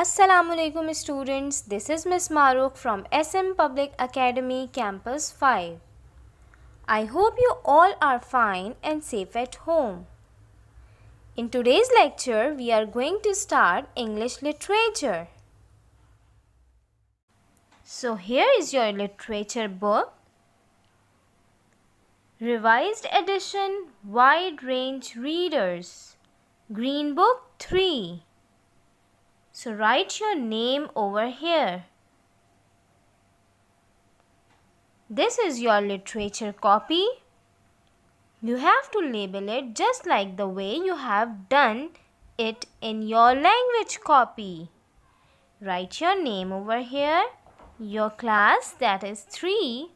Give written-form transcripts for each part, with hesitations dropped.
Assalamualaikum students, this is Miss Mahrukh from SM Public Academy Campus 5. I hope you all are fine and safe at home. In today's lecture, we are going to start English literature. So here is your literature book. Revised edition, wide range readers. Green book 3. So write your name over here. This is your literature copy. You have to label it just like the way you have done it in your language copy. Write your name over here, your class, that is 3,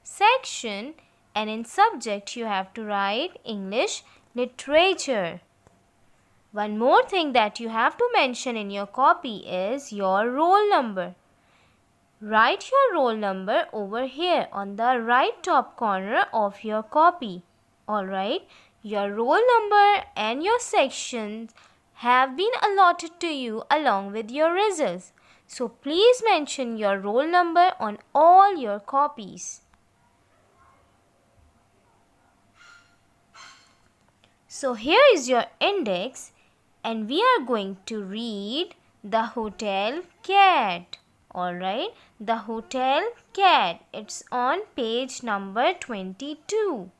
section, and in subject you have to write English literature. One more thing that you have to mention in your copy is your roll number. Write your roll number over here on the right top corner of your copy. Alright, your roll number and your sections have been allotted to you along with your results. So please mention your roll number on all your copies. So here is your index. And we are going to read The Hotel Cat. Alright, The Hotel Cat. It's on page number 22.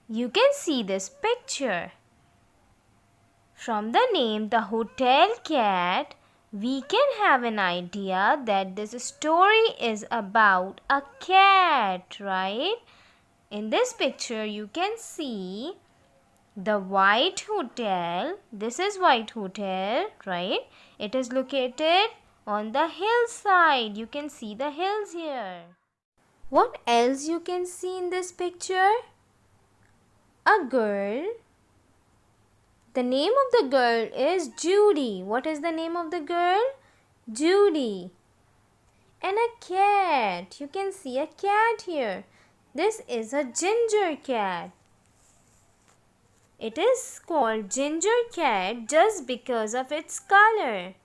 You can see this picture. From the name The Hotel Cat, we can have an idea that this story is about a cat, right? In this picture, you can see the White Hotel. This is White Hotel, right? It is located on the hillside. You can see the hills here. What else you can see in this picture? A girl. The name of the girl is Judy. What is the name of the girl? Judy. And a cat. You can see a cat here. This is a ginger cat. It is called ginger cat just because of its color.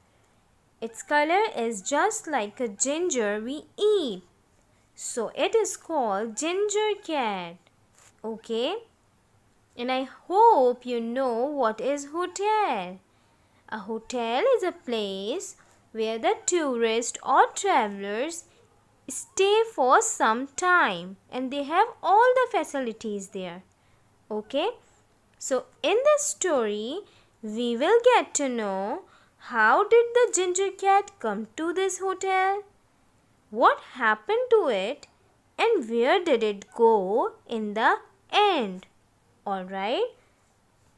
Its color is just like a ginger we eat. So it is called ginger cat. Okay? And I hope you know what is hotel. A hotel is a place where the tourists or travelers stay for some time and they have all the facilities there. Okay? So in this story, we will get to know how did the ginger cat come to this hotel? What happened to it? And where did it go in the end? Alright,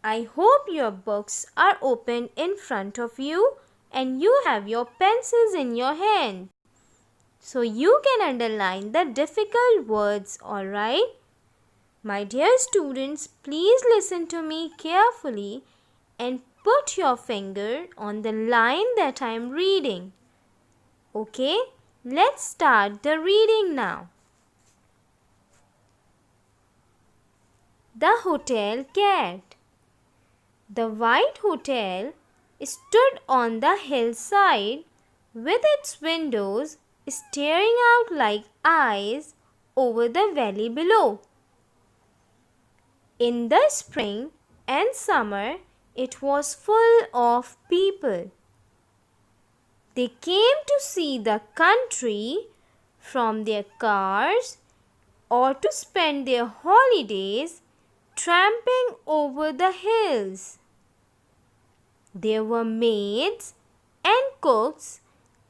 I hope your books are open in front of you and you have your pencils in your hand. So you can underline the difficult words, alright? My dear students, please listen to me carefully and put your finger on the line that I am reading. Okay, let's start the reading now. The Hotel Cat. The White Hotel stood on the hillside with its windows staring out like eyes over the valley below. In the spring and summer, it was full of people. They came to see the country from their cars or to spend their holidays tramping over the hills. There were maids and cooks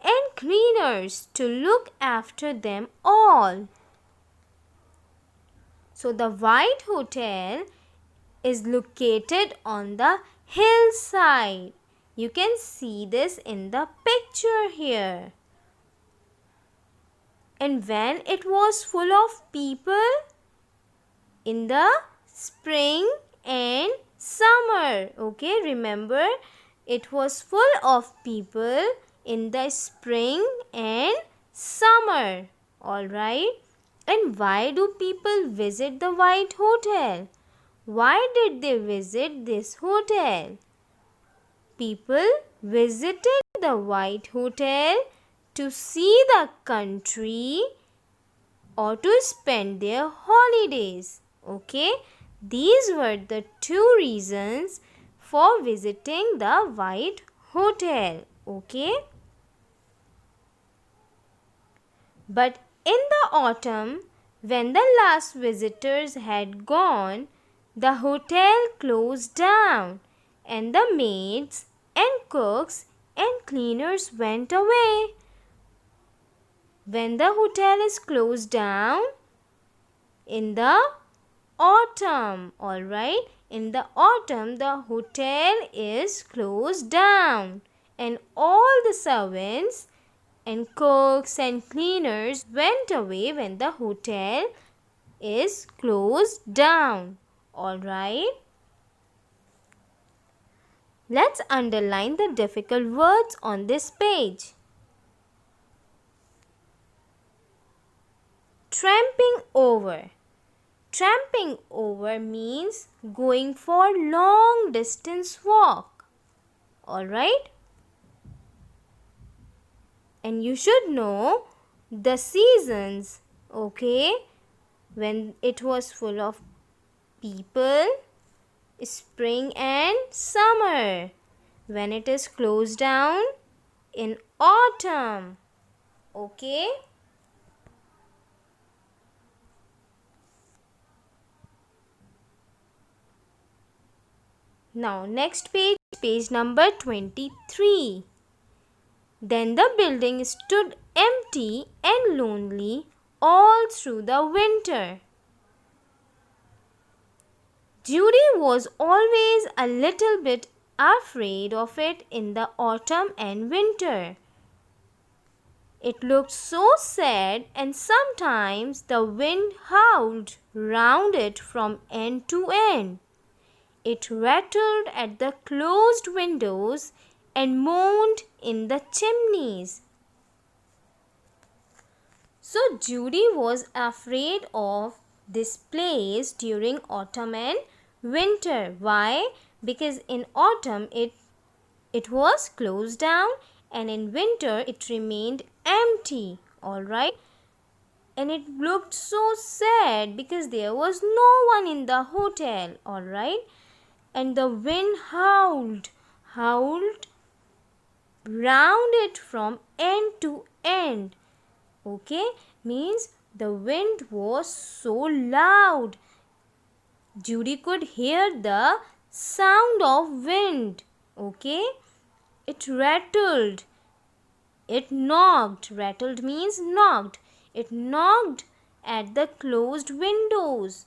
and cleaners to look after them all. So the White Hotel is located on the hillside. You can see this in the picture here. And when it was full of people in the spring and summer. Okay, remember it was full of people in the spring and summer. Alright. And why do people visit the White Hotel? Why did they visit this hotel? People visited the White Hotel to see the country or to spend their holidays. Okay, these were the two reasons for visiting the White Hotel. Okay, but in the autumn, when the last visitors had gone, the hotel closed down and the maids and cooks and cleaners went away. When the hotel is closed down in the autumn, all right, in the autumn the hotel is closed down and all the servants and cooks and cleaners went away when the hotel is closed down. All right, let's underline the difficult words on this page. Tramping over. Tramping over means going for long distance walk. All right, and you should know the seasons. Okay, when it was full of people, spring and summer. When it is closed down, in autumn. Okay, now next page, page number 23. Then the building stood empty and lonely all through the winter. Judy was always a little bit afraid of it in the autumn and winter. It looked so sad, and sometimes the wind howled round it from end to end. It rattled at the closed windows and moaned in the chimneys. So Judy was afraid of this place during autumn and winter. Why? Because in autumn it was closed down and in winter it remained empty. All right, and it looked so sad because there was no one in the hotel. All right, and the wind howled round it from end to end. Okay, means the wind was so loud. Judy could hear the sound of wind. Okay, it rattled, it knocked. Rattled means knocked. It knocked at the closed windows.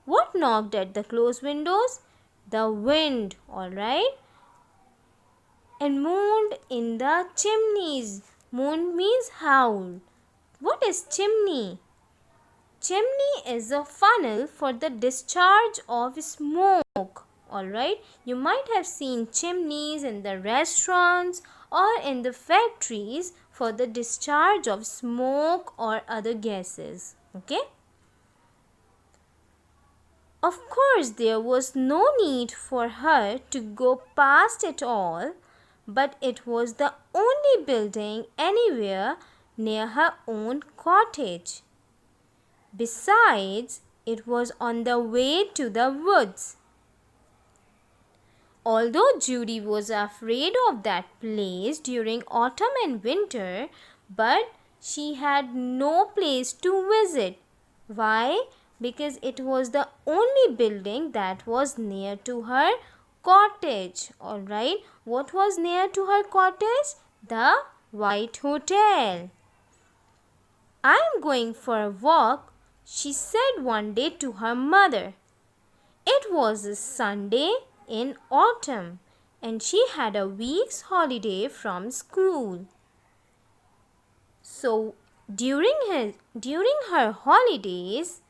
What knocked at the closed windows? The wind. All right, and moaned in the chimneys. Moan means howl. What is chimney? Chimney is a funnel for the discharge of smoke. Alright, you might have seen chimneys in the restaurants or in the factories for the discharge of smoke or other gases. Okay? Of course, there was no need for her to go past it all, but it was the only building anywhere near her own cottage. Besides, it was on the way to the woods. Although Judy was afraid of that place during autumn and winter, but she had no place to visit. Why? Because it was the only building that was near to her cottage. Alright, what was near to her cottage? The White Hotel. I am going for a walk, she said one day to her mother. It was a Sunday in autumn and she had a week's holiday from school. So during her holidays,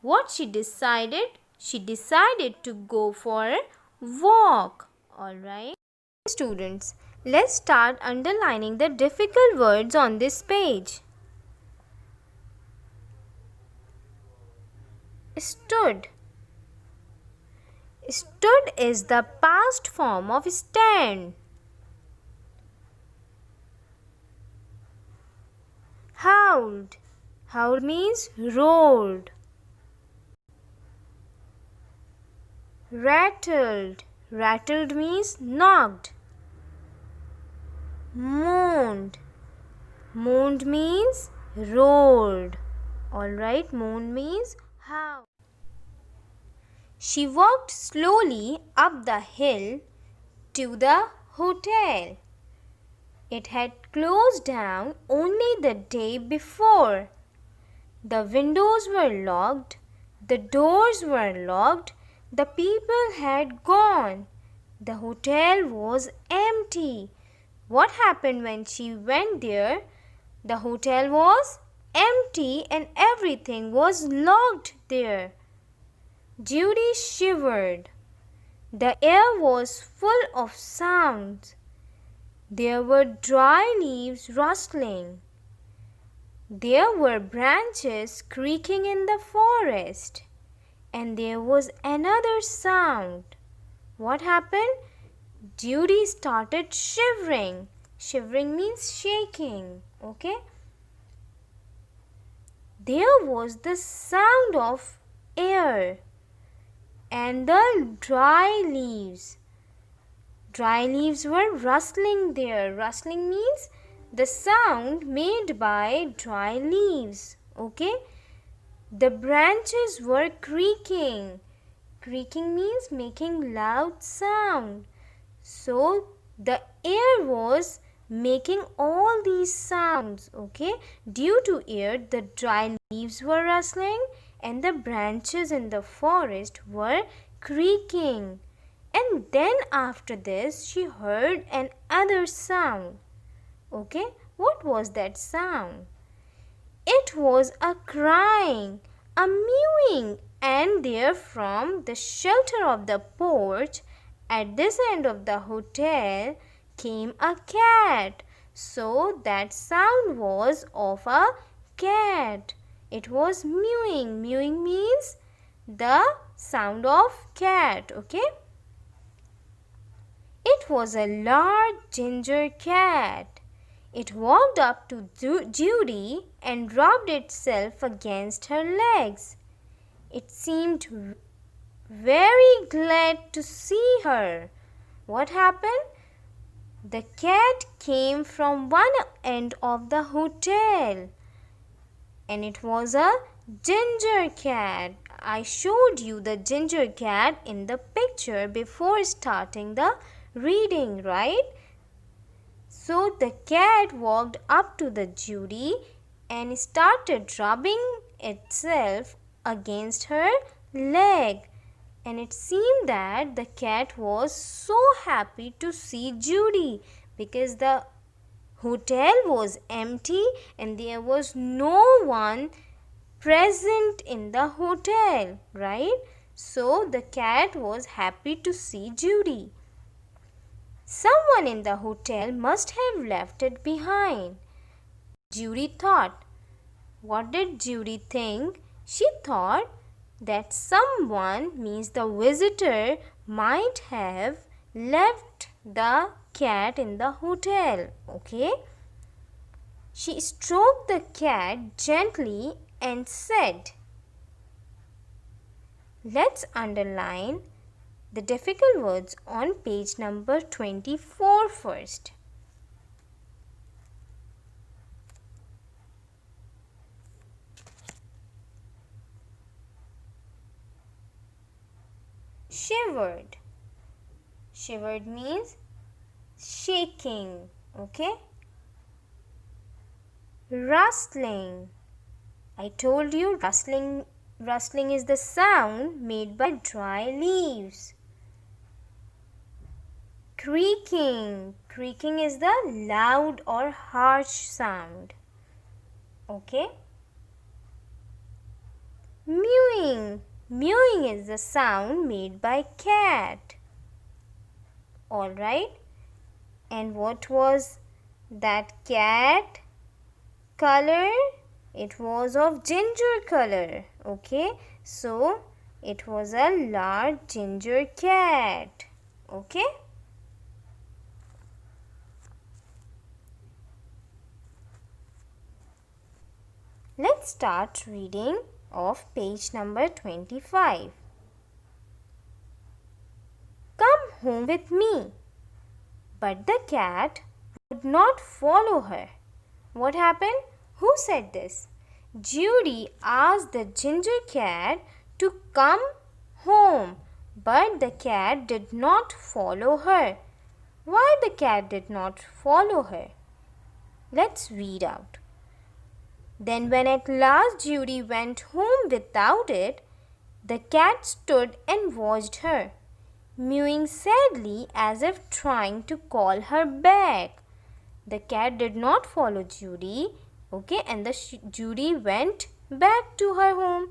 what she decided? She decided to go for a walk. Alright, students, let's start underlining the difficult words on this page. stood. Stood is the past form of stand. Howled. Howled means roared. Rattled. Rattled means knocked. Moaned. Moaned means roared. Alright, moaned means howled. She walked slowly up the hill to the hotel. It had closed down only the day before. The windows were locked, the doors were locked, the people had gone. The hotel was empty. What happened when she went there? The hotel was empty and everything was locked there. Judy shivered. The air was full of sounds. There were dry leaves rustling. There were branches creaking in the forest. And there was another sound. What happened? Judy started shivering. Shivering means shaking. Okay? There was the sound of air and the dry leaves. Dry leaves were rustling there. Rustling means the sound made by dry leaves. Okay? The branches were creaking. Creaking means making loud sound. So the air was making all these sounds. Okay? Due to air, the dry leaves were rustling and the branches in the forest were creaking. And then after this, she heard another sound. Okay? What was that sound? It was a crying, a mewing, and there from the shelter of the porch at this end of the hotel came a cat. So that sound was of a cat. It was mewing. Mewing means the sound of cat. Okay? It was a large ginger cat. It walked up to Judy and rubbed itself against her legs. It seemed very glad to see her. What happened? The cat came from one end of the hotel, and it was a ginger cat. I showed you the ginger cat in the picture before starting the reading, right? So the cat walked up to the Judy and started rubbing itself against her leg. And it seemed that the cat was so happy to see Judy because the hotel was empty and there was no one present in the hotel, right? So the cat was happy to see Judy. Someone in the hotel must have left it behind. Judy thought. What did Judy think? She thought that someone, means the visitor, might have left the cat in the hotel. Okay? She stroked the cat gently and said, let's underline the difficult words on page number 24 first. Shivered. Shivered means shaking. Okay? Rustling. I told you rustling is the sound made by dry leaves. Creaking. Creaking is the loud or harsh sound. Okay? Mewing. Mewing is the sound made by cat. Alright? And what was that cat color? It was of ginger color. Okay? So it was a large ginger cat. Okay? Let's start reading of page number 25. Come home with me. But the cat would not follow her. What happened? Who said this? Judy asked the ginger cat to come home, but the cat did not follow her. Why the cat did not follow her? Let's read out. Then when at last Judy went home without it, the cat stood and watched her, mewing sadly as if trying to call her back. The cat did not follow Judy, okay, and Judy went back to her home.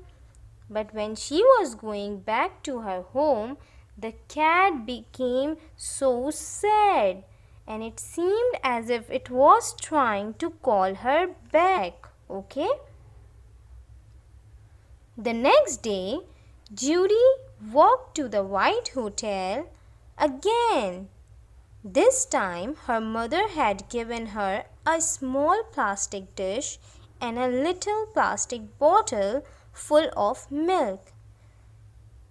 But when she was going back to her home, the cat became so sad, and it seemed as if it was trying to call her back, okay. The next day, Judy walked to the White Hotel again. This time, her mother had given her a small plastic dish and a little plastic bottle full of milk.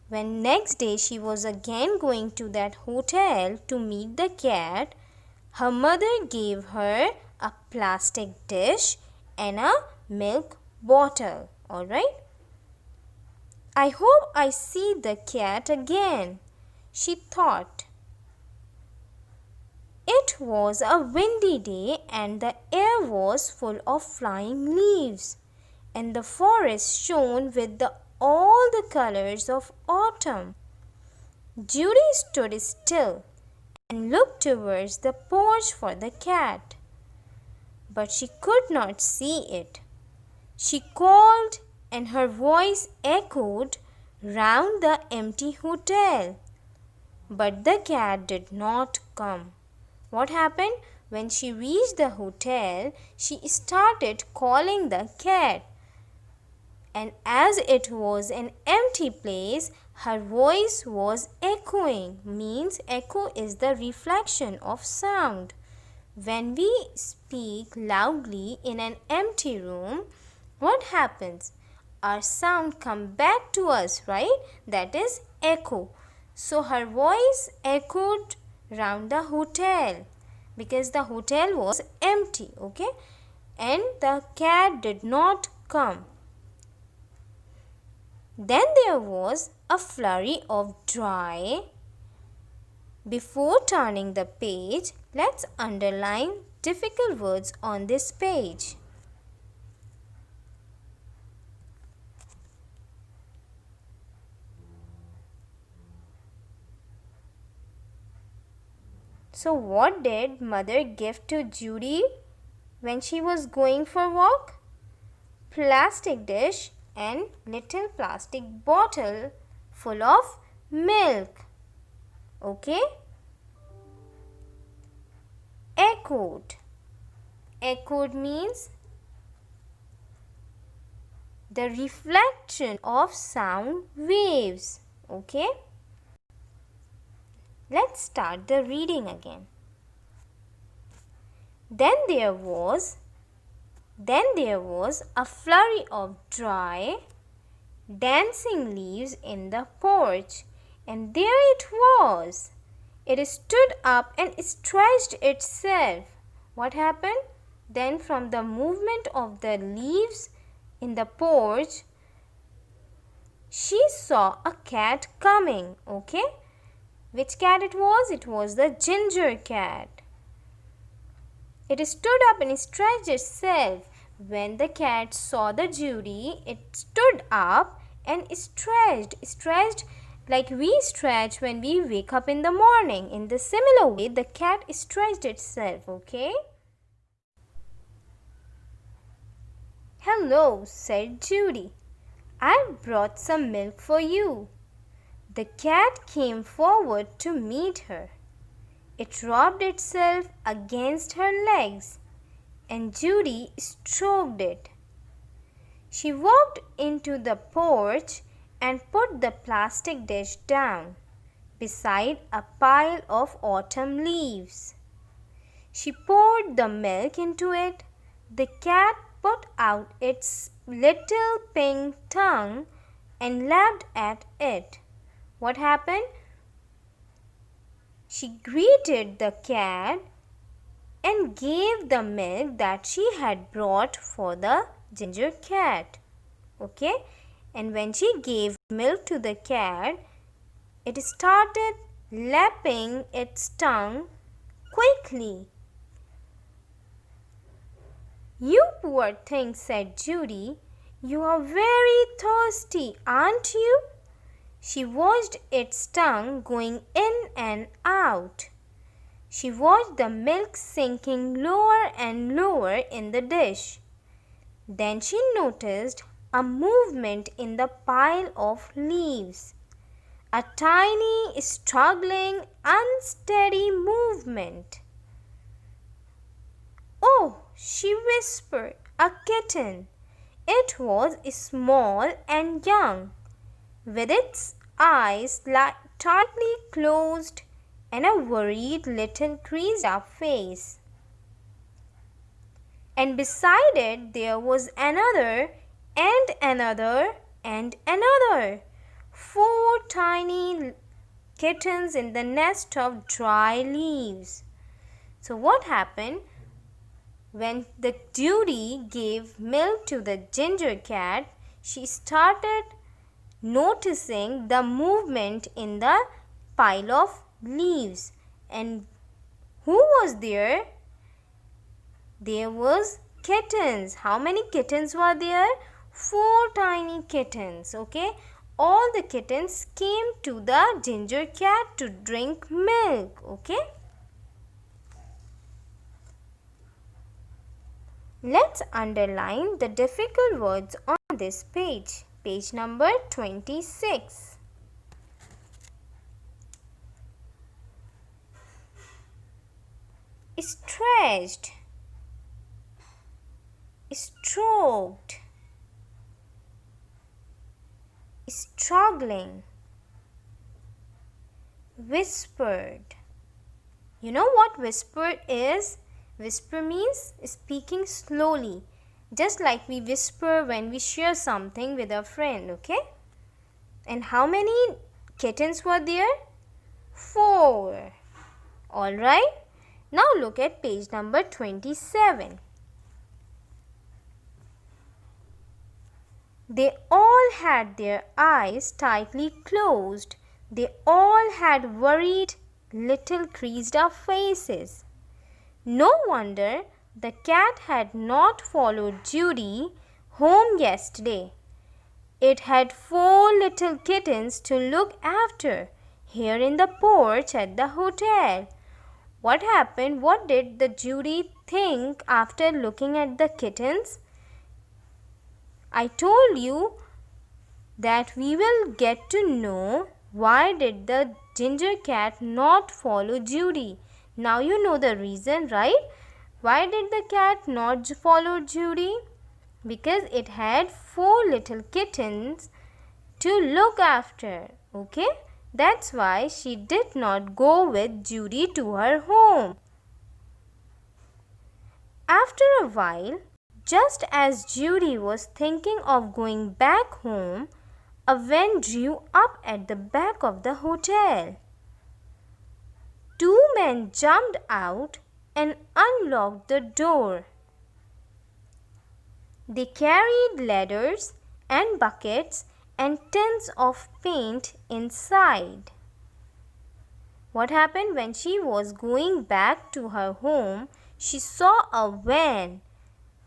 When next day she was again going to that hotel to meet the cat, her mother gave her a plastic dish and a milk bottle. Alright? I hope I see the cat again, she thought. It was a windy day and the air was full of flying leaves, and the forest shone with all the colors of autumn. Judy stood still and looked towards the porch for the cat, but she could not see it. She called and her voice echoed round the empty hotel, but the cat did not come. What happened? When she reached the hotel, she started calling the cat. And as it was an empty place, her voice was echoing. Means echo is the reflection of sound. When we speak loudly in an empty room, what happens? Our sound comes back to us, right? That is echo. So her voice echoed round the hotel because the hotel was empty, okay, and the cat did not come. Then there was a flurry of joy. Before turning the page, let's underline difficult words on this page. So what did mother give to Judy when she was going for walk? Plastic dish and little plastic bottle full of milk. Okay? Echoed. Echoed means the reflection of sound waves. Okay? Let's start the reading again. Then there was a flurry of dry, dancing leaves in the porch, and there it was. It stood up and stretched itself. What happened? Then from the movement of the leaves in the porch, she saw a cat coming. Okay? Which cat it was? It was the ginger cat. It stood up and stretched itself. When the cat saw the Judy, it stood up and stretched. Stretched like we stretch when we wake up in the morning. In the similar way, the cat stretched itself, okay? Hello, said Judy. I brought some milk for you. The cat came forward to meet her. It rubbed itself against her legs, and Judy stroked it. She walked into the porch and put the plastic dish down beside a pile of autumn leaves. She poured the milk into it. The cat put out its little pink tongue and lapped at it. What happened? She greeted the cat and gave the milk that she had brought for the ginger cat. Okay? And when she gave milk to the cat, it started lapping its tongue quickly. "You poor thing," said Judy. "You are very thirsty, aren't you?" She watched its tongue going in and out. She watched the milk sinking lower and lower in the dish. Then she noticed a movement in the pile of leaves. A tiny, struggling, unsteady movement. "Oh," she whispered, "a kitten." It was small and young, with its eyes tightly closed and a worried little creased up face. And beside it there was another and another and another. 4 tiny kittens in the nest of dry leaves. So what happened? When the Judy gave milk to the ginger cat, she started noticing the movement in the pile of leaves. And who was there? There was kittens. How many kittens were there? 4 tiny kittens. Okay. All the kittens came to the ginger cat to drink milk. Okay. Let's underline the difficult words on this page. Page number 26. Stretched, stroked, struggling, whispered. You know what whisper is? Whisper means speaking slowly, just like we whisper when we share something with a friend, okay? And how many kittens were there? 4. All right. Now look at page number 27. They all had their eyes tightly closed. They all had worried little creased up faces. No wonder the cat had not followed Judy home yesterday. It had 4 little kittens to look after here in the porch at the hotel. What happened? What did the Judy think after looking at the kittens? I told you that we will get to know why did the ginger cat not follow Judy. Now you know the reason, right? Why did the cat not follow Judy? Because it had 4 little kittens to look after. Okay? That's why she did not go with Judy to her home. After a while, just as Judy was thinking of going back home, a van drew up at the back of the hotel. 2 men jumped out and unlocked the door. They carried ladders and buckets and tins of paint inside. What happened? When she was going back to her home, she saw a van.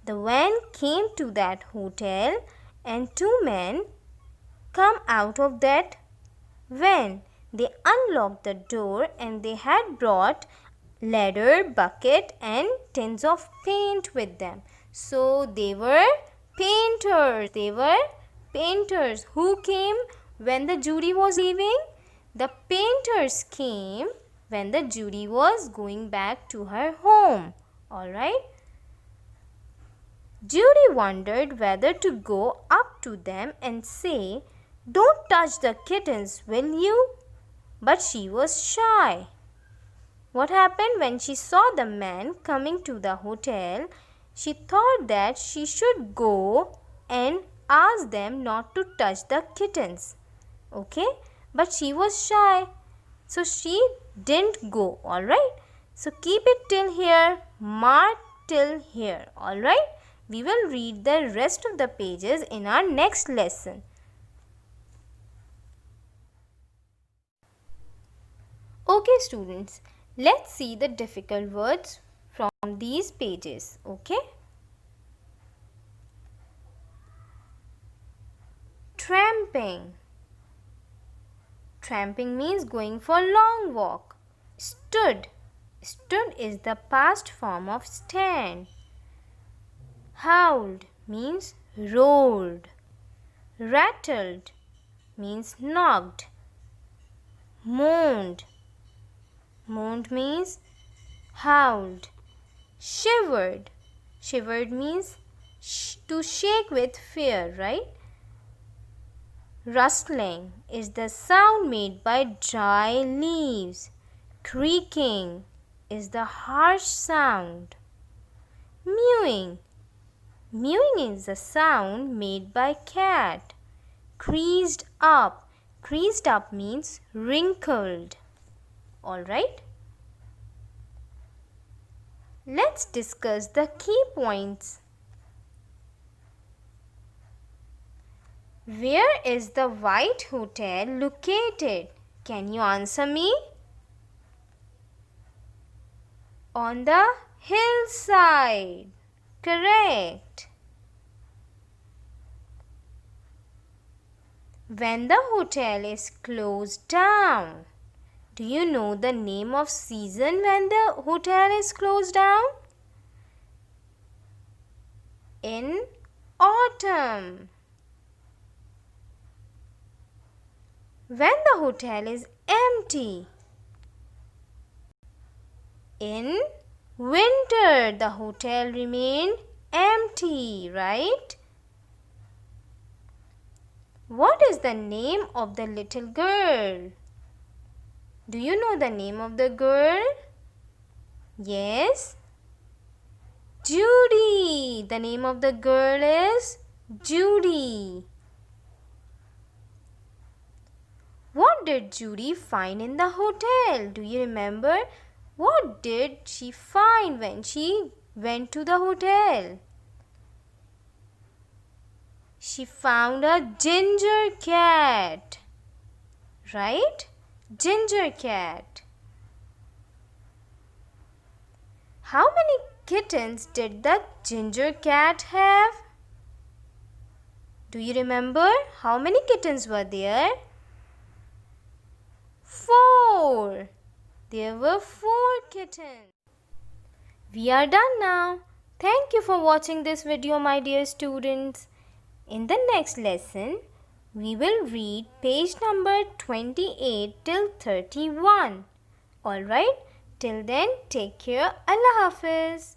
The van came to that hotel and 2 men come out of that van. They unlocked the door and they had brought ladder, bucket and tins of paint with them. So they were painters. Who came when the Judy was leaving? The painters came when the Judy was going back to her home. Alright. Judy wondered whether to go up to them and say, "Don't touch the kittens, will you?" But she was shy. What happened when she saw the man coming to the hotel? She thought that she should go and ask them not to touch the kittens. Okay? But she was shy. So she didn't go. Alright? So keep it till here. Mark till here. Alright? We will read the rest of the pages in our next lesson. Okay, students. Let's see the difficult words from these pages. Okay? Tramping. Tramping means going for a long walk. Stood. Stood is the past form of stand. Howled means roared. Rattled means knocked. Moaned. Moaned means howled. Shivered. Shivered means to shake with fear, right? Rustling is the sound made by dry leaves. Creaking is the harsh sound. Mewing. Mewing is the sound made by cat. Creased up. Creased up means wrinkled. Alright? Let's discuss the key points. Where is the White Hotel located? Can you answer me? On the hillside. Correct. When the hotel is closed down. Do you know the name of season when the hotel is closed down? In autumn. When the hotel is empty. In winter, the hotel remained empty, right? What is the name of the little girl? Do you know the name of the girl? Yes. Judy. The name of the girl is Judy. What did Judy find in the hotel? Do you remember? What did she find when she went to the hotel? She found a ginger cat. Right? Ginger cat. How many kittens did the ginger cat have? Do you remember how many kittens were there? 4. There were 4 kittens. We are done now. Thank you for watching this video, my dear students. In the next lesson, we will read page number 28 till 31. Alright? Till then, take care. Allah Hafiz.